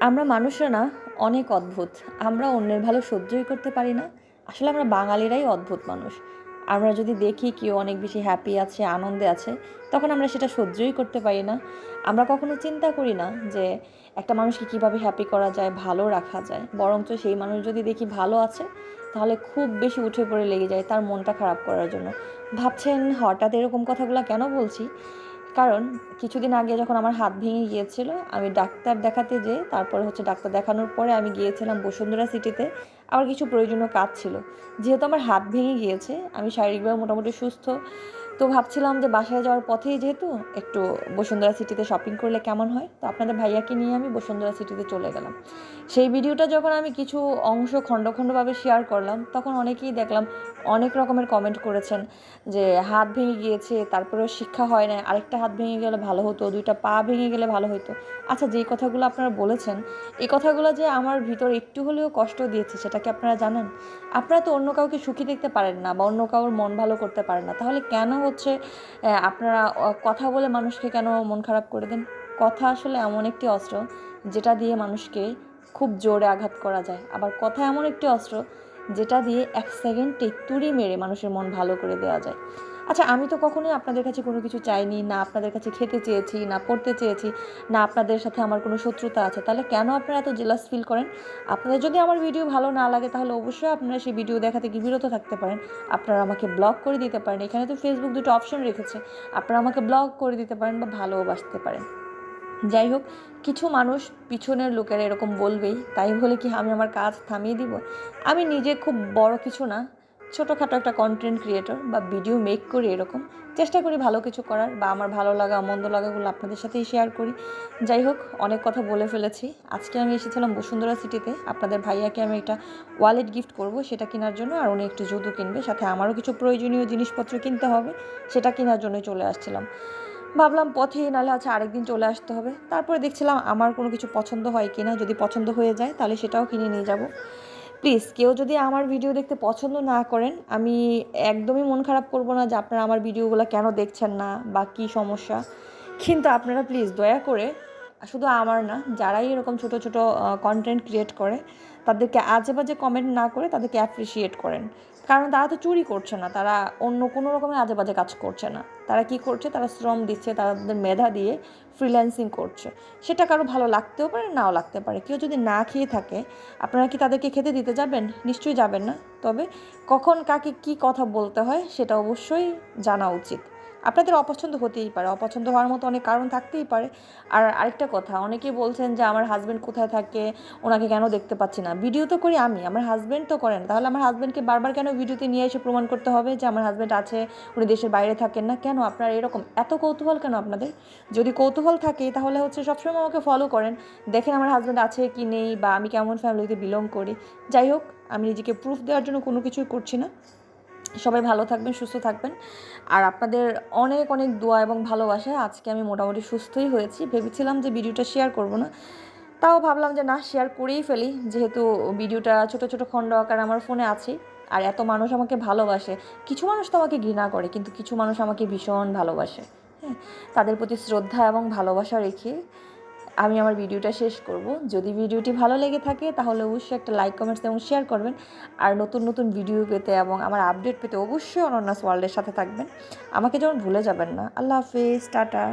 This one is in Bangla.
আমরা মানুষরা না অনেক অদ্ভুত। আমরা অন্যের ভালো সহ্যই করতে পারি না। আসলে আমরা বাঙালিরাই অদ্ভুত মানুষ। আমরা যদি দেখি কেউ অনেক বেশি হ্যাপি আছে, আনন্দে আছে, তখন আমরা সেটা সহ্যই করতে পারি না। আমরা কখনো চিন্তা করি না যে একটা মানুষকে কীভাবে হ্যাপি করা যায়, ভালো রাখা যায়। বরঞ্চ সেই মানুষ যদি দেখি ভালো আছে, তাহলে খুব বেশি উঠে পড়ে লেগে যায় তার মনটা খারাপ করার জন্য। ভাবছেন হঠাৎ এরকম কথাগুলো কেন বলছি? কারণ কিছুদিন আগে যখন আমার হাত ভেঙে গিয়েছিল, আমি ডাক্তার দেখাতে যেয়ে তারপরে ডাক্তার দেখানোর পরে আমি গিয়েছিলাম বসুন্ধরা সিটিতে। আমার কিছু প্রয়োজনীয় কাজ ছিল। যেহেতু আমার হাত ভেঙে গিয়েছে, আমি শারীরিকভাবে মোটামুটি সুস্থ। তো ভাবছিলাম যে বাসায় যাওয়ার পথেই যেহেতু একটু বসুন্ধরা সিটিতে শপিং করলে কেমন হয়? তো আপনাদের ভাইয়াকে নিয়ে আমি বসুন্ধরা সিটিতে চলে গেলাম। সেই ভিডিওটা যখন আমি কিছু অংশ খণ্ড খণ্ডভাবে শেয়ার করলাম, তখন অনেকেই দেখলাম অনেক রকমের কমেন্ট করেছেন যে হাত ভেঙে গিয়েছে, তারপরেও শিক্ষা হয় না, আরেকটা হাত ভেঙে গেলে ভালো হতো, 2টা পা ভেঙে গেলে ভালো হতো। আচ্ছা, যেই কথাগুলো আপনারা বলেছেন, এই কথাগুলো যে আমার ভিতর একটু হলেও কষ্ট দিয়েছে, সেটা কি আপনারা জানেন? আপনারা তো অন্য কাউকে সুখী দেখতে পারেন না বা অন্য কারোর মন ভালো করতে পারেন না। তাহলে কেন আপনারা কথা বলে মানুষকে কেন মন খারাপ করে দেন? কথা আসলে এমন একটি অস্ত্র, যেটা দিয়ে মানুষকে খুব জোরে আঘাত করা যায়। আবার কথা এমন একটি অস্ত্র, যেটা দিয়ে 1 সেকেন্ডে তুড়ি মেরে মানুষের মন ভালো করে দেওয়া যায়। আচ্ছা, আমি তো কখনোই আপনাদের কাছে কোনো কিছু চাইনি, না আপনাদের কাছে খেতে চেয়েছি, না পড়তে চেয়েছি, না আপনাদের সাথে আমার কোনো শত্রুতা আছে। তাহলে কেন আপনারা এত জেলাস ফিল করেন? আপনাদের যদি আমার ভিডিও ভালো না লাগে, তাহলে অবশ্যই আপনারা সেই ভিডিও দেখা থেকে বিরত থাকতে পারেন। আপনারা আমাকে ব্লক করে দিতে পারেন। এখানে তো ফেসবুক 2টো অপশন রেখেছে। আপনারা আমাকে ব্লক করে দিতে পারেন বা ভালোবাসতে পারেন। যাই হোক, কিছু মানুষ পিছনের লোকেরা এরকম বলবেই, তাই বলে কি আমি আমার কাজ থামিয়ে দিব? আমি নিজে খুব বড় কিছু না, ছোটোখাটো একটা কন্টেন্ট ক্রিয়েটর বা ভিডিও মেক করি, এরকম চেষ্টা করি ভালো কিছু করার, বা আমার ভালো লাগা মন্দ লাগাগুলো আপনাদের সাথেই শেয়ার করি। যাই হোক, অনেক কথা বলে ফেলেছি। আজকে আমি এসেছিলাম বসুন্ধরা সিটিতে। আপনাদের ভাইয়াকে আমি একটা ওয়ালেট গিফট করব, সেটা কেনার জন্য। আর উনি একটু জুতো কিনবে, সাথে আমারও কিছু প্রয়োজনীয় জিনিসপত্র কিনতে হবে, সেটা কেনার জন্যই চলে আসছিলাম। ভাবলাম পথেই, নাহলে আরেকদিন চলে আসতে হবে। তারপরে দেখছিলাম আমার কোনো কিছু পছন্দ হয় কি না। যদি পছন্দ হয়ে যায়, তাহলে সেটাও কিনে নিয়ে যাব। প্লিজ কেউ যদি আমার ভিডিও দেখতে পছন্দ না করেন, আমি একদমই মন খারাপ করব না যে আপনারা আমার ভিডিওগুলো কেন দেখছেন না বা কী সমস্যা। কিন্তু আপনারা প্লিজ দয়া করে, শুধু আমার না, যারাই এরকম ছোটো ছোটো কন্টেন্ট ক্রিয়েট করে, তাদেরকে আজে বাজে কমেন্ট না করে তাদেরকে অ্যাপ্রিসিয়েট করেন। কারণ তারা তো চুরি করছে না, তারা অন্য কোনো রকমের আজে বাজে কাজ করছে না। তারা কি করছে? তারা শ্রম দিচ্ছে, তাদের মেধা দিয়ে ফ্রিল্যান্সিং করছে। সেটা কারো ভালো লাগতেও পারে, নাও লাগতে পারে। কেউ যদি না খেয়ে থাকে, আপনারা কি তাদেরকে খেতে দিতে যাবেন? নিশ্চয়ই যাবেন না। তবে কখন কাকে কী কথা বলতে হয়, সেটা অবশ্যই জানা উচিত। আপনাদের অপছন্দ হতেই পারে, অপছন্দ হওয়ার মতো অনেক কারণ থাকতেই পারে। আর আরেকটা কথা, অনেকেই বলছেন যে আমার হাজব্যান্ড কোথায় থাকে, ওনাকে কেন দেখতে পাচ্ছি না। ভিডিও তো করি আমি, আমার হাজব্যান্ড তো করেন। তাহলে আমার হাজব্যান্ডকে বারবার কেন ভিডিওতে নিয়ে এসে প্রমাণ করতে হবে যে আমার হাজব্যান্ড আছে, উনি দেশের বাইরে থাকেন না? কেন আপনারা এরকম এত কৌতূহল কেন আপনাদের? যদি কৌতূহল থাকে, তাহলে সবসময় আমাকে ফলো করেন, দেখেন আমার হাজব্যান্ড আছে কি নেই, বা আমি কেমন ফ্যামিলিতে বিলং করি। যাই হোক, আমি নিজেকে প্রুফ দেওয়ার জন্য কোনো কিছুই করছি না। সবাই ভালো থাকবেন, সুস্থ থাকবেন। আর আপনাদের অনেক অনেক দোয়া এবং ভালোবাসা। আজকে আমি মোটামুটি সুস্থই হয়েছি। ভেবেছিলাম যে ভিডিওটা শেয়ার করব না, তাও ভাবলাম যে না, শেয়ার করেই ফেলি, যেহেতু ভিডিওটা ছোট ছোট খণ্ড আকারে আমার ফোনে আছে। আর এত মানুষ আমাকে ভালোবাসে। কিছু মানুষ তো আমাকে ঘৃণা করে, কিন্তু কিছু মানুষ আমাকে ভীষণ ভালোবাসে। হ্যাঁ, তাদের প্রতি শ্রদ্ধা এবং ভালোবাসা রেখে আমি আমার ভিডিওটা শেষ করব। যদি ভিডিওটি ভালো লেগে থাকে, তাহলে অবশ্যই একটা লাইক, কমেন্টস এবং শেয়ার করবেন। আর নতুন নতুন ভিডিও পেতে এবং আমার আপডেট পেতে অবশ্যই অনন্যাস ওয়ার্ল্ডের সাথে থাকবেন। আমাকে যেমন ভুলে যাবেন না। আল্লাহ হাফেজ, টাটা।